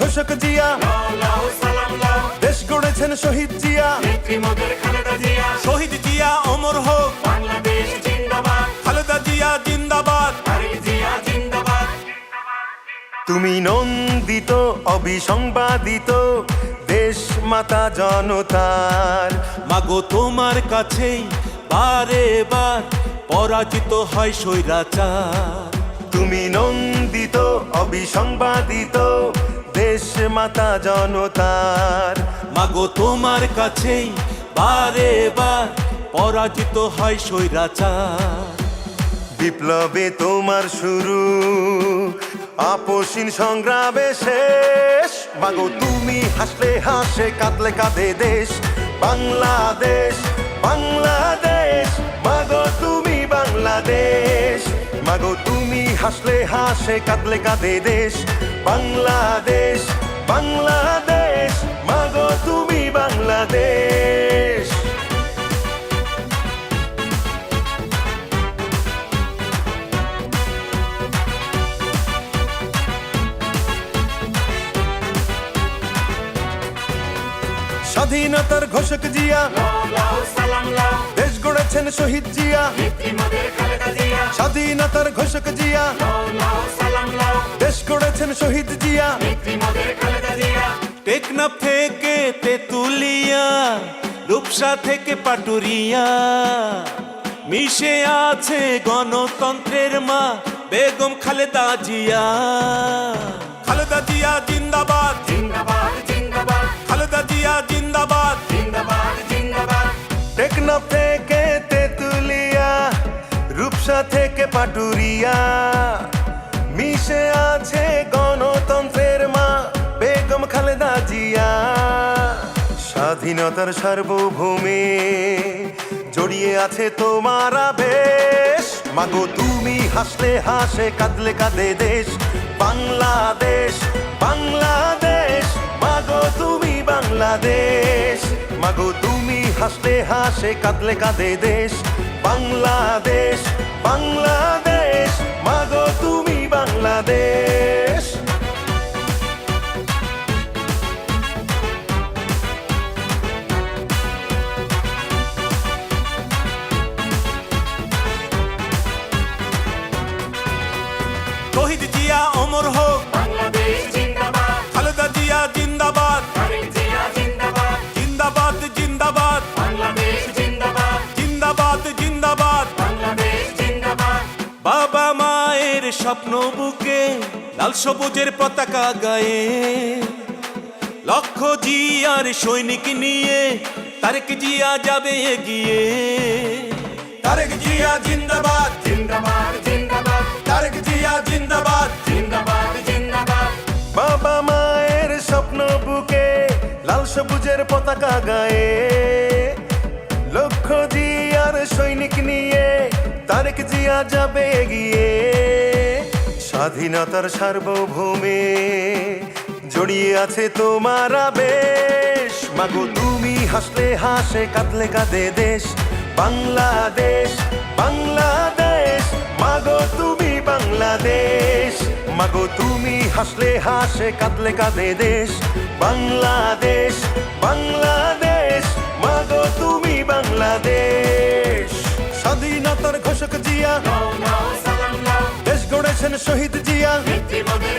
ঘোষক জিয়া, দেশ গড়েছেন শহীদ জিয়া। শহীদ জিয়া অমর হোক, বাংলাদেশ জিন্দাবাদ, খালেদা জিয়া জিন্দাবাদ। তারেক জিয়া জিন্দাবাদ। তুমি নন্দিত অবিসংবাদিত দেশ মাতা জনতার। মাগো তোমার কাছেই বারে বার পরাজিত হয় স্বৈরাচার। তুমি নন্দিত অবিসংবাদিত দেশ মাতা জনতার। মাগো তোমার কাছেই বারে বার পরাজিত হয় স্বৈরাচার। বিপ্লবে তোমার শুরু, আপসীন সংগ্রামে শেষ। মাগো তুমি হাসলে হাসে, কাঁদলে কাঁদে দেশ বাংলাদেশ, বাংলাদেশ। মাগো তুমি বাংলাদেশ, মাগো তুমি হাসলে হাসে, কাঁদলে কাঁদে দেশ বাংলাদেশ, বাংলাদেশ। মাগো তুমি বাংলাদেশ। স্বাধীনতার ঘোষক জিয়া, লাও সালাম লাও, দেশ গড়েছেন শহীদ জিয়া। নেত্রী মোদের খালেদা জিয়া। স্বাধীনতার ঘোষক জিয়া, লাও সালাম লাও, দেশ গড়েছেন শহীদ জিয়া। নেত্রী মোদের খালেদা জিয়া। টেকনাফ থেকে তেতুলিয়া, রূপসা থেকে পাটুরিয়া, মিশে আছে গণতন্ত্রের মা বেগম খালেদা জিয়া। খালেদা জিয়া জিন্দাবাদ, জিন্দাবাদ জিন্দাবাদ, খালেদা জিয়া জিন্দাবাদ। জিন্দাবাদ জিন্দাবাদ। টেকনাফ থেকে তেতুলিয়া, রূপসা থেকে পাটুরিয়া, মিশে আছে গণতন্ত্রের মা বেগম খালেদা জিয়া। স্বাধীনতার সার্বভৌমে জড়িয়ে আছে তোমার আবেশ। মাগো তুমি হাসলে হাসে, কাঁদলে কাঁদে দেশ বাংলাদেশ, বাংলাদেশ। মাগো তুমি বাংলাদেশ, মাগো তুমি হাসলে হাসে, কাঁদলে কাঁদে দেশ বাংলাদেশ, বাংলাদেশ। মাগো তুমি বাংলাদেশ। শহীদ জিয়া অমর হোক, বাংলাদেশ জিন্দাবাদ, খালেদা জিয়া জিন্দাবাদ। তারেক জিয়া জিন্দাবাদ, জিন্দাবাদ জিন্দাবাদ, বাংলাদেশ জিন্দাবাদ, জিন্দাবাদ জিন্দাবাদ। বাংলাদেশ জিন্দাবাদ। বাবা মায়ের স্বপ্ন বুকে লাল সবুজের পতাকা গায়ে, লক্ষ জিয়ার সৈনিক নিয়ে তারেক জিয়া যাবে এগিয়ে। তারেক জিয়া জিন্দাবাদ, জিন্দাবাদ জিন্দাবাদ, তারেক জিয়া জিন্দাবাদ। জিন্দাবাদ জিন্দাবাদ। বাবা মায়ের স্বপ্ন বুকে লাল সবুজের পতাকা গায়ে, লক্ষ জিয়ার সৈনিক নিয়ে তারেক জিয়া যাবে এগিয়ে। স্বাধীনতার সার্বভৌমে জড়িয়ে আছে তোমার আবেশ। মাগো তুমি হাসলে হাসে, কাঁদলে কাঁদে দেশ বাংলাদেশ, বাংলাদেশ। মাগো তুমি বাংলাদেশ, মাগো তুমি হাসলে হাসে, কাঁদলে কাঁদে দেশ বাংলাদেশ, বাংলাদেশ। মাগো তুমি বাংলাদেশ। স্বাধীনতার ঘোষক জিয়া, লাও সালাম লাও, দেশ গড়েছেন শহীদ জিয়া। নেত্রী মোদের